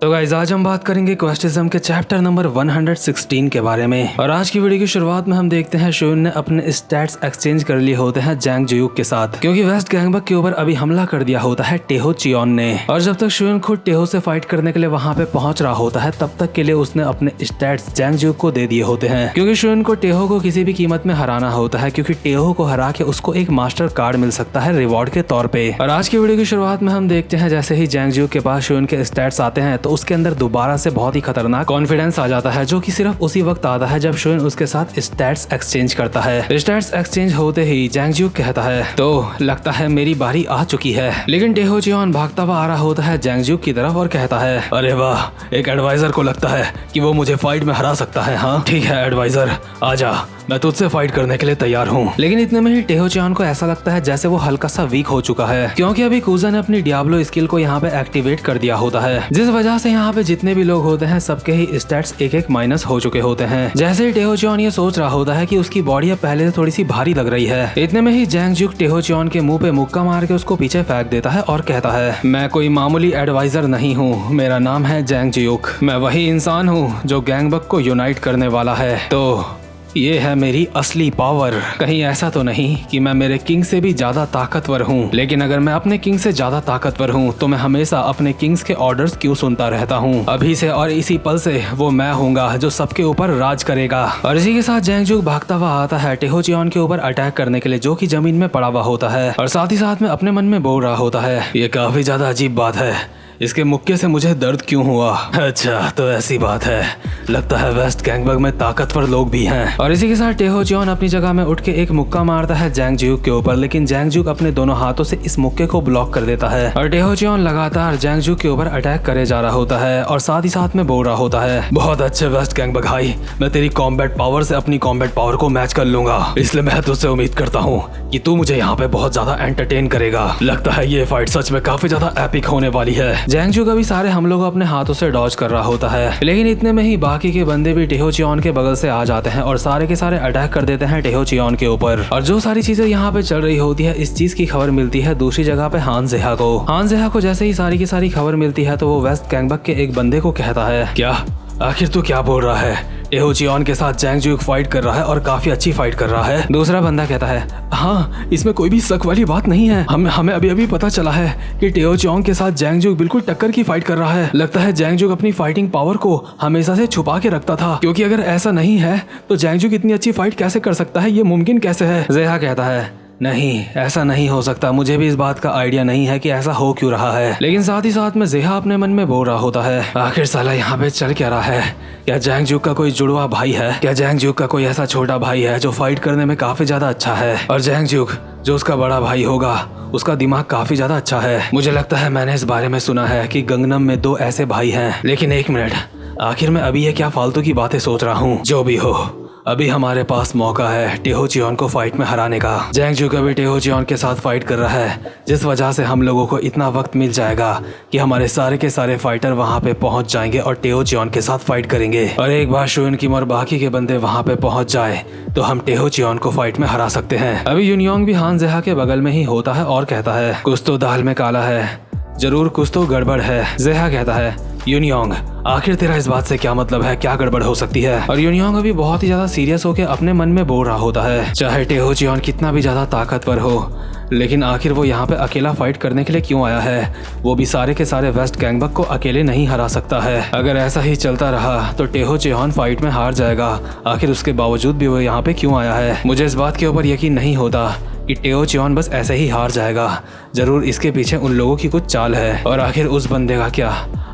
तो गाइस आज हम बात करेंगे क्वेस्टिज्म के चैप्टर नंबर 116 के बारे में। और आज की वीडियो की शुरुआत में हम देखते हैं शुन ने अपने स्टैट्स एक्सचेंज कर लिए होते हैं जैंग जियूक के साथ, क्योंकि वेस्ट गैंगबक के ऊपर अभी हमला कर दिया होता है टेहो चियोन ने। और जब तक शुन खुद टेहो से फाइट करने के लिए वहां पे पहुंच रहा होता है तब तक के लिए उसने अपने स्टैट्स जैंग जियूक को दे दिए होते हैं, क्योंकि शुन को टेहो को किसी भी कीमत में हराना होता है, क्योंकि टेहो को हरा के उसको एक मास्टर कार्ड मिल सकता है रिवॉर्ड के तौर पे। और आज की वीडियो की शुरुआत में हम देखते हैं जैसे ही जैंग जियूक के पास शुन के स्टैट्स आते हैं तो उसके अंदर दोबारा से बहुत ही खतरनाक कॉन्फिडेंस आ जाता है, जो कि सिर्फ उसी वक्त आता है जब शुन उसके साथ स्टैट्स एक्सचेंज करता है। स्टैट्स एक्सचेंज होते ही जैंग जियूक कहता है तो लगता है मेरी बारी आ चुकी है, लेकिन टेहो चियोन भागता हुआ आ रहा होता है जैंग जियूक की तरफ और कहता है अरे वाह, एक एडवाइजर को लगता है कि वो मुझे फाइट में हरा सकता है। हाँ ठीक है एडवाइजर, आजा, मैं तुझसे फाइट करने के लिए तैयार हूँ। लेकिन इतने में ही टेहो चियोन को ऐसा लगता है जैसे वो हल्का सा वीक हो चुका है, क्योंकि अभी कूजा ने अपनी डियाब्लो स्किल को यहाँ पे एक्टिवेट कर दिया होता है, जिस वजह से यहाँ पे जितने भी लोग होते हैं सबके ही स्टैट्स एक एक माइनस हो चुके होते हैं। जैसे ही टेहो चियोन ये सोच रहा होता है कि उसकी बॉडी अब पहले से थोड़ी सी भारी लग रही है, इतने में ही जैंग जियूक टेहो चियोन के मुंह पे मुक्का मार के उसको पीछे फेंक देता है और कहता है मैं कोई मामूली एडवाइजर नहीं हूँ, मेरा नाम है जैंग जियूक, मैं वही इंसान हूँ जो गैंगबक को यूनाइट करने वाला है। तो ये है मेरी असली पावर। कहीं ऐसा तो नहीं कि मैं मेरे किंग से भी ज्यादा ताकतवर हूँ, लेकिन अगर मैं अपने किंग से ज्यादा ताकतवर हूँ तो मैं हमेशा अपने किंग्स के ऑर्डर्स क्यों सुनता रहता हूँ। अभी से और इसी पल से वो मैं हूँगा जो सबके ऊपर राज करेगा। और इसी के साथ जैंग जियूक भागता हुआ आता है टेहो चियोन के ऊपर अटैक करने के लिए, जो कि जमीन में पड़ा हुआ होता है, और साथ ही साथ में अपने मन में बोल रहा होता है ये काफी ज्यादा अजीब बात है, इसके मुक्के से मुझे दर्द क्यों हुआ। अच्छा तो ऐसी बात है, लगता है वेस्ट गैंगबक में ताकतवर लोग भी हैं। और इसी के साथ टेहो चियोन अपनी जगह में उठ के एक मुक्का मारता है जैंग जियूक के ऊपर, लेकिन जैंग जियूक अपने दोनों हाथों से इस मुक्के को ब्लॉक कर देता है। और टेहो चियोन लगातार जैंग जियूक के ऊपर अटैक करे जा रहा होता है और साथ ही साथ में बोल रहा होता है बहुत अच्छे वेस्ट गैंगबक भाई, मैं तेरी कॉम्बैट पावर से अपनी कॉम्बैट पावर को मैच कर लूंगा, इसलिए मैं तुझसे उम्मीद करता हूँ कि तू मुझे यहाँ पे बहुत ज्यादा एंटरटेन करेगा। लगता है ये फाइट सच में काफी ज्यादा एपिक होने वाली है। जैंग जियूक अभी सारे हमलों को अपने हाथों से डॉज कर रहा होता है, लेकिन इतने में ही बाकी के बंदे भी टेहो चियोन के बगल से आ जाते हैं और सारे के सारे अटैक कर देते हैं टेहो चियोन के ऊपर। और जो सारी चीजें यहाँ पे चल रही होती है इस चीज की खबर मिलती है दूसरी जगह पे हान जेहा को। हान जेहा को जैसे ही सारी की सारी खबर मिलती है तो वो वेस्ट गैंगबक के एक बंदे को कहता है क्या आखिर तू क्या बोल रहा है, टेहो चियोन के साथ जैंग जियूक फाइट कर रहा है और काफी अच्छी फाइट कर रहा है। दूसरा बंदा कहता है हाँ इसमें कोई भी शक वाली बात नहीं है, हमें अभी अभी पता चला है कि टेहो चियोन के साथ जैंग जियूक बिल्कुल टक्कर की फाइट कर रहा है। लगता है जैंग जियूक अपनी फाइटिंग पावर को हमेशा से छुपा के रखता था, क्योंकि अगर ऐसा नहीं है तो जैंग जियूक इतनी अच्छी फाइट कैसे कर सकता है, ये मुमकिन कैसे है। जेहा कहता है नहीं ऐसा नहीं हो सकता, मुझे भी इस बात का आइडिया नहीं है कि ऐसा हो क्यों रहा है। लेकिन साथ ही साथ में जेहा अपने मन में बोल रहा होता है आखिर साला यहाँ पे चल क्या रहा है, क्या जैंग जियूक का कोई जुड़वा भाई है, क्या जैंग जियूक का कोई ऐसा छोटा भाई है जो फाइट करने में काफी ज्यादा अच्छा है, और जैंग जियूक जो उसका बड़ा भाई होगा उसका दिमाग काफी ज्यादा अच्छा है। मुझे लगता है मैंने इस बारे में सुना है कि गंगनम में 2 ऐसे भाई हैं, लेकिन एक मिनट, आखिर मैं अभी ये क्या फालतू की बातें सोच रहा हूँ। जो भी हो अभी हमारे पास मौका है टेहो चियोन को फाइट में हराने का। जैंग जियूक अभी टेहो चियोन के साथ फाइट कर रहा है, जिस वजह से हम लोगों को इतना वक्त मिल जाएगा कि हमारे सारे के सारे फाइटर वहां पे पहुंच जाएंगे और टेहो चियोन के साथ फाइट करेंगे। और एक बार शुन किम और बाकी के बंदे वहां पे पहुंच जाए तो हम टेहो चियोन को फाइट में हरा सकते हैं। अभी यूनियोंग भी हान जेहा के बगल में ही होता है और कहता है कुछ तो दाल में काला है, जरूर कुछ तो गड़बड़ है। जेहा कहता है यूनियोंग आखिर तेरा इस बात से क्या मतलब है, क्या गड़बड़ हो सकती है। और यूनियोंग अभी बहुत ही ज्यादा सीरियस होकर अपने मन में बोल रहा होता है चाहे टेहो चियोन कितना भी ज्यादा ताकतवर हो, लेकिन आखिर वो यहाँ पे अकेला फाइट करने के लिए क्यों आया है, वो भी सारे के सारे वेस्ट गैंगबक को अकेले नहीं हरा सकता है। अगर ऐसा ही चलता रहा तो टेहो चियोन फाइट में हार जाएगा, आखिर उसके बावजूद भी वो यहाँ पे क्यों आया है। मुझे इस बात के ऊपर यकीन नहीं होता कि टेहो चियोन बस ऐसे ही हार जाएगा, जरूर इसके पीछे उन लोगों की कुछ चाल है। और आखिर उस बंदे का क्या,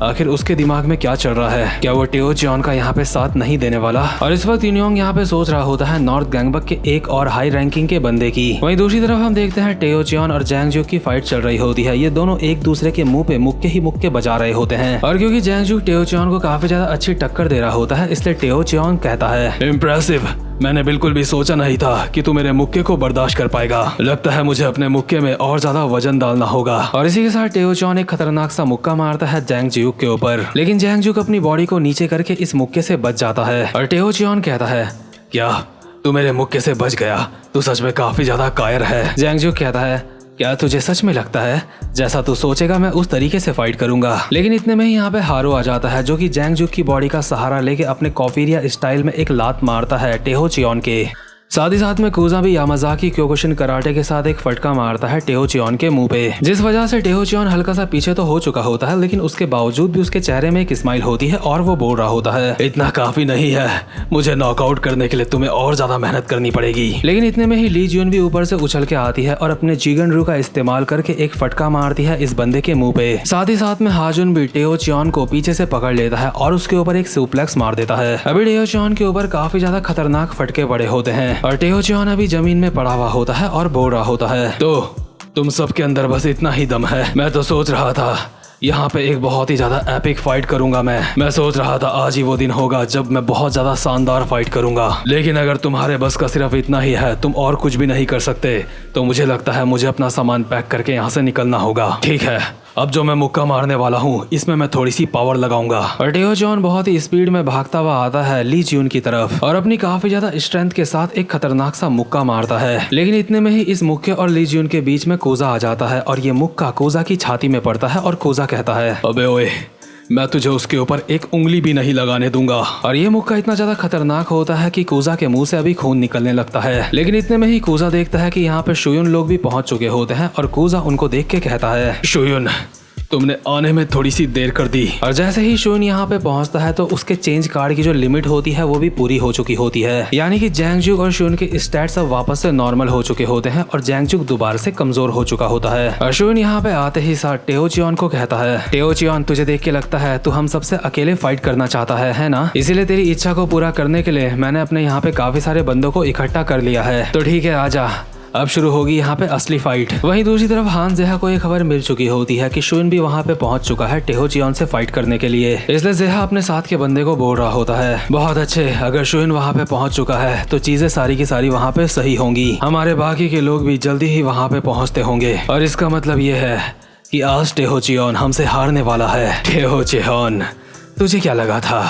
आखिर उसके दिमाग में क्या चल रहा है, क्या वो टेहो चियोन का यहाँ पे साथ नहीं देने वाला। और इस वक्त यूनियोंग यहाँ पे सोच रहा होता है नॉर्थ गैंगबक के एक और हाई रैंकिंग के बंदे की। वहीं दूसरी तरफ हम देखते हैं टेहो चियोन और जैंग जियूक की फाइट चल रही होती है। ये दोनों एक दूसरे के मुंह पे मुक्के ही मुक्के बजा रहे होते हैं, और क्योंकि जैंग जियूक टेहो चियोन को काफी ज्यादा अच्छी टक्कर दे रहा होता है इसलिए टेहो चियोन कहता है इम्प्रेसिव, मैंने बिल्कुल भी सोचा नहीं था कि तू मेरे मुक्के को बर्दाश्त कर पाएगा, लगता है मुझे अपने मुक्के में और ज्यादा वजन डालना होगा। और इसी के साथ टेहो चियोन एक खतरनाक सा मुक्का मारता है जैंग जियूक के ऊपर, लेकिन जैंग जियूक अपनी बॉडी को नीचे करके इस मुक्के से बच जाता है। और टेहो चियोन कहता है क्या तू मेरे मुक्के से बच गया, तू सच में काफी ज्यादा कायर है। जैंग जियूक कहता है क्या तुझे सच में लगता है जैसा तू सोचेगा मैं उस तरीके से फाइट करूंगा? लेकिन इतने में ही यहाँ पे हारो आ जाता है, जो कि जैंग जुक की बॉडी का सहारा लेके अपने कॉफीरिया स्टाइल में एक लात मारता है टेहो चियोन के। साथ ही साथ में कुजा भी यामाजाकी क्योकुशिन कराटे के साथ एक फटका मारता है टेहो चियोन के मुंह पे, जिस वजह से टेहो चियोन हल्का सा पीछे तो हो चुका होता है, लेकिन उसके बावजूद भी उसके चेहरे में एक स्माइल होती है और वो बोल रहा होता है, इतना काफी नहीं है, मुझे नॉकआउट करने के लिए तुम्हें और ज्यादा मेहनत करनी पड़ेगी। लेकिन इतने में ही ली जियोन भी ऊपर से उछल के आती है और अपने जीगन रू का इस्तेमाल करके एक फटका मारती है इस बंदे के मुंह पे। साथ ही साथ में हाजुन भी टेहो चियोन को पीछे से पकड़ लेता है और उसके ऊपर एक सुप्लेक्स मार देता है। अभी टेहो चियोन के ऊपर काफी ज्यादा खतरनाक फटके पड़े होते हैं और टेहो चियोन भी जमीन में पड़ा हुआ होता है और बोल रहा होता है, तो तुम सबके अंदर बस इतना ही दम है? मैं तो सोच रहा था यहाँ पे एक बहुत ही ज्यादा एपिक फाइट करूंगा। मैं सोच रहा था आज ही वो दिन होगा जब मैं बहुत ज्यादा शानदार फाइट करूंगा, लेकिन अगर तुम्हारे बस का सिर्फ इतना ही है, तुम और कुछ भी नहीं कर सकते, तो मुझे लगता है मुझे अपना सामान पैक करके यहाँ से निकलना होगा। ठीक है, अब जो मैं मुक्का मारने वाला हूँ इसमें मैं थोड़ी सी पावर लगाऊंगा। और टेहो चियोन बहुत ही स्पीड में भागता हुआ आता है ली जियोन की तरफ और अपनी काफी ज्यादा स्ट्रेंथ के साथ एक खतरनाक सा मुक्का मारता है। लेकिन इतने में ही इस मुक्के और ली जियोन के बीच में कोजा आ जाता है और ये मुक्का कोजा की छाती में पड़ता है और कोजा कहता है, अबे ओए, मैं तुझे उसके ऊपर एक उंगली भी नहीं लगाने दूंगा। और ये मुक्का इतना ज्यादा खतरनाक होता है कि कोजा के मुंह से अभी खून निकलने लगता है। लेकिन इतने में ही कोजा देखता है कि यहाँ पे शुयुन लोग भी पहुंच चुके होते हैं और कोजा उनको देख के कहता है, शुयुन, तुमने आने में थोड़ी सी देर कर दी। और जैसे ही शुयुन यहाँ पे पहुंचता है तो उसके चेंज कार्ड की जो लिमिट होती है वो भी पूरी हो चुकी होती है, यानी कि जैंग जुक और शुयुन के स्टैट्स अब वापस से नॉर्मल हो चुके होते हैं और जैंग जुक दोबारा से कमजोर हो चुका होता है। और शुयुन यहाँ पे आते ही साथ टेहो चियोन को कहता है, टेहो चियोन, तुझे देख के लगता है तू हम सबसे अकेले फाइट करना चाहता है ना? इसीलिए तेरी इच्छा को पूरा करने के लिए मैंने अपने यहाँ पे काफी सारे बंदों को इकट्ठा कर लिया है, तो ठीक है, आजा, अब शुरू होगी यहाँ पे असली फाइट। वहीं दूसरी तरफ हान जेहा को एक खबर मिल चुकी होती है कि शुयुन भी वहाँ पे पहुंच चुका है टेहो चियोन से फाइट करने के लिए, इसलिए जेहा अपने साथ के बंदे को बोल रहा होता है, बहुत अच्छे, अगर शुयुन वहाँ पे पहुंच चुका है तो चीजें सारी की सारी वहाँ पे सही होंगी, हमारे बाकी के लोग भी जल्दी ही वहाँ पे पहुँचते होंगे और इसका मतलब ये है कि आज टेहो चियोन हमसे हारने वाला है। टेहो चियोन, तुझे क्या लगा था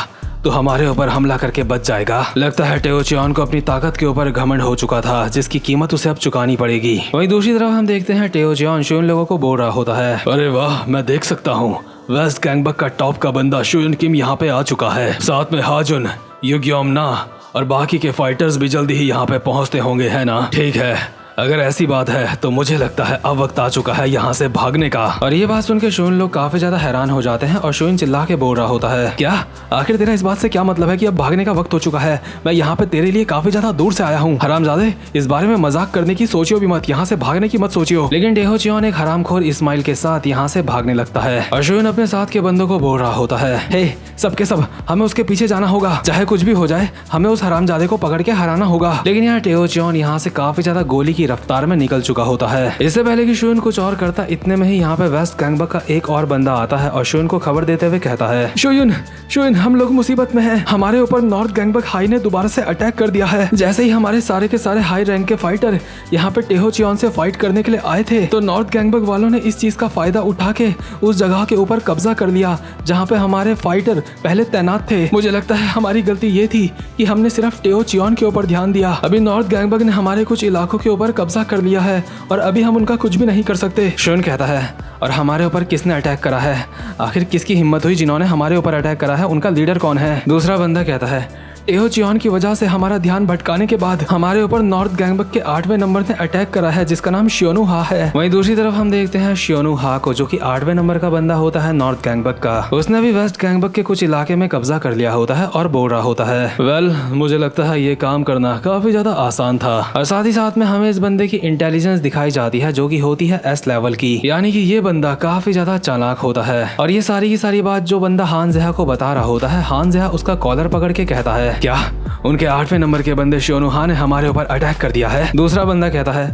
तो हमारे ऊपर हमला करके बच जाएगा? लगता है टेहो चियोन को अपनी ताकत के ऊपर घमंड हो चुका था, जिसकी कीमत उसे अब चुकानी पड़ेगी। वहीं दूसरी तरफ हम देखते हैं टेहो चियोन शुयुन लोगों को बोल रहा होता है, अरे वाह, मैं देख सकता हूँ वेस्ट गैंगबक का टॉप का बंदा शुयुन किम यहाँ पे आ चुका है, साथ में हाजुन, युग्योम ना और बाकी के फाइटर्स भी जल्दी ही यहाँ पे पहुँचते होंगे, है ना? ठीक है, अगर ऐसी बात है तो मुझे लगता है अब वक्त आ चुका है यहाँ से भागने का। और ये बात सुनकर शुयुन लोग काफी ज्यादा हैरान हो जाते हैं और शुयुन चिल्ला के बोल रहा होता है, क्या आखिर तेरा इस बात से क्या मतलब है कि अब भागने का वक्त हो चुका है? मैं यहाँ पे तेरे लिए काफी ज्यादा दूर से आया हूँ, हरामजादे, इस बारे में मजाक करने की सोचियो भी मत, यहाँ से भागने की मत सोचियो। लेकिन टेहो चियोन एक हरामखोर इस्माइल के साथ यहाँ से भागने लगता है और शुयुन अपने साथ के बंदों को बोल रहा होता है, हे सबके सब, हमें उसके पीछे जाना होगा, चाहे कुछ भी हो जाए, हमें उस हरामजादे को पकड़ के हराना होगा। लेकिन यहाँ टेहो चियोन यहाँ से काफी ज्यादा गोली की रफ्तार में निकल चुका होता है। इससे पहले कि शुयुन कुछ और करता, इतने में ही यहाँ पे वेस्ट गैंगबक का एक और बंदा आता है और शुयुन को खबर देते हुए कहता है, शुयुन, हम लोग मुसीबत में हैं, हमारे ऊपर नॉर्थ गैंगबक हाई ने दोबारा से अटैक कर दिया है। जैसे ही हमारे सारे के सारे हाई रैंक के फाइटर यहाँ पे टेहो चियोन से फाइट करने के लिए आए थे, तो नॉर्थ गैंगबक वालों ने इस चीज का फायदा उठा के उस जगह के ऊपर कब्जा कर लिया जहाँ पे हमारे फाइटर पहले तैनात थे। मुझे लगता है हमारी गलती ये थी कि हमने सिर्फ टेहो चियोन के ऊपर ध्यान दिया। अभी नॉर्थ गैंगबक ने हमारे कुछ इलाकों के ऊपर कब्जा कर लिया है और अभी हम उनका कुछ भी नहीं कर सकते। शुयुन कहता है, और हमारे ऊपर किसने अटैक करा है? आखिर किसकी हिम्मत हुई जिन्होंने हमारे ऊपर अटैक करा है? उनका लीडर कौन है? दूसरा बंदा कहता है, टेहो चियोन की वजह से हमारा ध्यान भटकाने के बाद हमारे ऊपर नॉर्थ गैंगबक के 8वें नंबर ने अटैक करा है, जिसका नाम शियोनु हा है। वहीं दूसरी तरफ हम देखते हैं शियोनु हा को, जो कि 8वें नंबर का बंदा होता है नॉर्थ गैंगबक का। उसने भी वेस्ट गैंगबक के कुछ इलाके में कब्जा कर लिया होता है और बोल रहा होता है, वेल, मुझे लगता है ये काम करना काफी ज्यादा आसान था। और साथ ही साथ में हमें इस बंदे की इंटेलिजेंस दिखाई जाती है, जो की होती है S लेवल की, यानी कि ये बंदा काफी ज्यादा चालाक होता है। और ये सारी की सारी बात जो बंदा हान जेहा को बता रहा होता है, हान जेहा उसका कॉलर पकड़ के कहता है, क्या उनके 8वें नंबर के बंदे शियोनु हा ने हमारे ऊपर अटैक कर दिया है? दूसरा बंदा कहता है,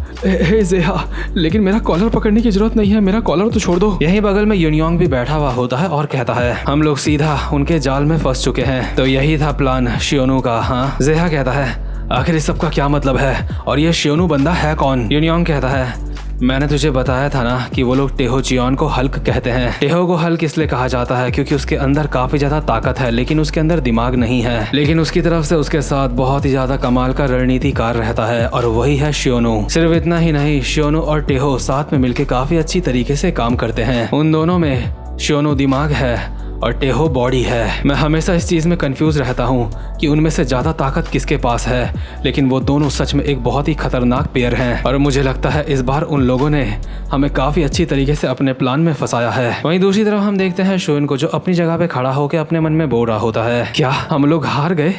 हे जेहा, लेकिन मेरा कॉलर पकड़ने की जरूरत नहीं है, मेरा कॉलर तो छोड़ दो। यहीं बगल में यूनियोंग भी बैठा हुआ होता है और कहता है, हम लोग सीधा उनके जाल में फंस चुके हैं, तो यही था प्लान शियोनु का। हाँ, जेहा कहता है, आखिर इस सब का क्या मतलब है और ये शियोनु बंदा है कौन? यूनियोंग कहता है, मैंने तुझे बताया था ना कि वो लोग टेहो जियोन को हल्क कहते हैं। टेहो को हल्क इसलिए कहा जाता है क्योंकि उसके अंदर काफी ज्यादा ताकत है लेकिन उसके अंदर दिमाग नहीं है। लेकिन उसकी तरफ से उसके साथ बहुत ही ज्यादा कमाल का रणनीतिकार रहता है और वही है शियोनु। सिर्फ इतना ही नहीं, शियोनु और टेहो साथ में मिलकर काफी अच्छी तरीके से काम करते हैं। उन दोनों में शियोनु दिमाग है और टेहो बॉडी है। मैं हमेशा इस चीज में कंफ्यूज रहता हूँ कि उनमें से ज्यादा ताकत किसके पास है, लेकिन वो दोनों सच में एक बहुत ही खतरनाक पेयर हैं और मुझे लगता है इस बार उन लोगों ने हमें काफी अच्छी तरीके से अपने प्लान में फंसाया है। वहीं दूसरी तरफ हम देखते हैं शोइन को, जो अपनी जगह पे खड़ा होकर अपने मन में बोल रहा होता है, क्या हम लोग हार गए?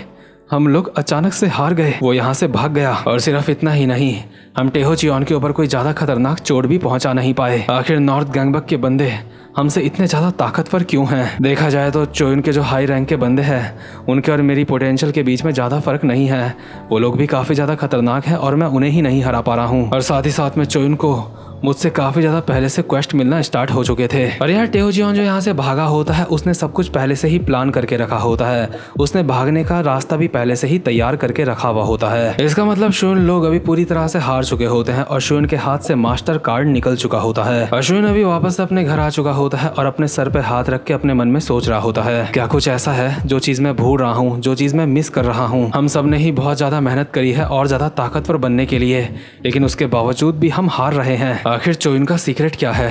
हम लोग अचानक से हार गए। वो यहाँ से भाग गया और सिर्फ इतना ही नहीं, हम टेहो जियोन के ऊपर कोई ज्यादा खतरनाक चोट भी पहुंचा नहीं पाए। आखिर नॉर्थ गैंगबक के बंदे हमसे इतने ज्यादा ताकतवर क्यों हैं? देखा जाए तो चोइन के जो हाई रैंक के बंदे हैं उनके और मेरी पोटेंशियल के बीच में ज्यादा फर्क नहीं है। वो लोग भी काफी ज्यादा खतरनाक हैं और मैं उन्हें ही नहीं हरा पा रहा हूँ। और साथ ही साथ में चोइन को मुझसे काफी ज्यादा पहले से क्वेस्ट मिलना स्टार्ट हो चुके थे। और यार टेहो जियोन जो यहाँ से भागा होता है उसने सब कुछ पहले से ही प्लान करके रखा होता है। उसने भागने का रास्ता भी पहले से ही तैयार करके रखा हुआ होता है। इसका मतलब शोइन लोग अभी पूरी तरह से हार चुके होते हैं और शोइन के हाथ से मास्टर कार्ड निकल चुका होता है। और शोइन अभी वापस अपने घर आ चुका होता है और अपने सर पे हाथ रख के अपने मन में सोच रहा होता है, क्या कुछ ऐसा है जो चीज मैं भूल रहा हूँ, जो चीज मैं मिस कर रहा हूँ? हम सब ने ही बहुत ज्यादा मेहनत करी है और ज्यादा ताकतवर बनने के लिए, लेकिन उसके बावजूद भी हम हार रहे हैं। आखिर चोइन का सीक्रेट क्या है?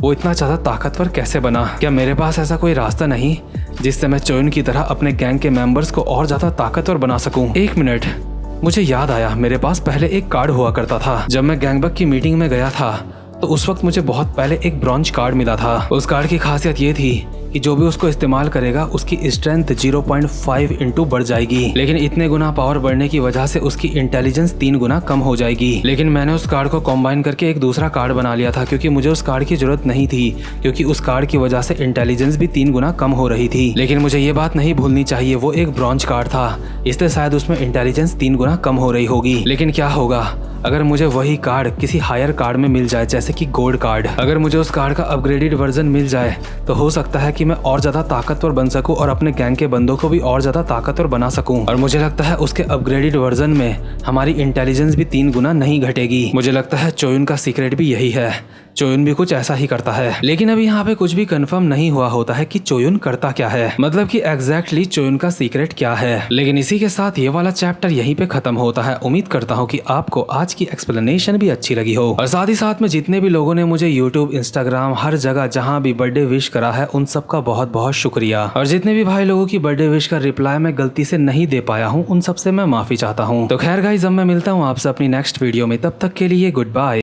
वो इतना ज्यादा ताकतवर कैसे बना? क्या मेरे पास ऐसा कोई रास्ता नहीं जिससे मैं चोइन की तरह अपने गैंग के मेंबर्स को और ज्यादा ताकतवर बना सकूं? एक मिनट, मुझे याद आया, मेरे पास पहले एक कार्ड हुआ करता था। जब मैं गैंगबक की मीटिंग में गया था तो उस वक्त मुझे बहुत पहले एक ब्रॉन्ज कार्ड मिला था। उस कार्ड की खासियत ये थी कि जो भी उसको इस्तेमाल करेगा उसकी स्ट्रेंथ 0.5 इंटू बढ़ जाएगी, लेकिन इतने गुना पावर बढ़ने की वजह से उसकी इंटेलिजेंस 3 गुना कम हो जाएगी। लेकिन मैंने उस कार्ड को कॉम्बाइन करके एक दूसरा कार्ड बना लिया था क्योंकि मुझे उस कार्ड की जरूरत नहीं थी, क्योंकि उस कार्ड की वजह से इंटेलिजेंस भी 3 गुना कम हो रही थी। लेकिन मुझे ये बात नहीं भूलनी चाहिए, वो एक ब्रॉन्ज कार्ड था, इसलिए शायद उसमें इंटेलिजेंस 3 गुना कम हो रही होगी। लेकिन क्या होगा अगर मुझे वही कार्ड किसी हायर कार्ड में मिल जाए, जैसे कि गोल्ड कार्ड? अगर मुझे उस कार्ड का अपग्रेडेड वर्जन मिल जाए तो हो सकता है कि मैं और ज्यादा ताकतवर बन सकूं और अपने गैंग के बंदों को भी और ज्यादा ताकतवर बना सकूं। और मुझे लगता है उसके अपग्रेडेड वर्जन में हमारी इंटेलिजेंस भी 3 गुना नहीं घटेगी। मुझे लगता है चोइन का सीक्रेट भी यही है। चोयुन भी कुछ ऐसा ही करता है, लेकिन अभी यहाँ पे कुछ भी कंफर्म नहीं हुआ होता है कि चोयुन करता क्या है, मतलब कि एग्जैक्टली चोयुन का सीक्रेट क्या है। लेकिन इसी के साथ ये वाला चैप्टर यहीं पे खत्म होता है। उम्मीद करता हूँ कि आपको आज की एक्सप्लेनेशन भी अच्छी लगी हो, और साथ ही साथ में जितने भी लोगों ने मुझे यूट्यूब, इंस्टाग्राम, हर जगह जहाँ भी बर्थडे विश करा है उन सबका बहुत बहुत शुक्रिया। और जितने भी भाई लोगों की बर्थडे विश का रिप्लाई मैं गलती से नहीं दे पाया हूँ उन सबसे मैं माफी चाहता हूँ। तो खैर गाइस, अब मैं मिलता हूँ आपसे अपनी नेक्स्ट वीडियो में, तब तक के लिए गुड बाय।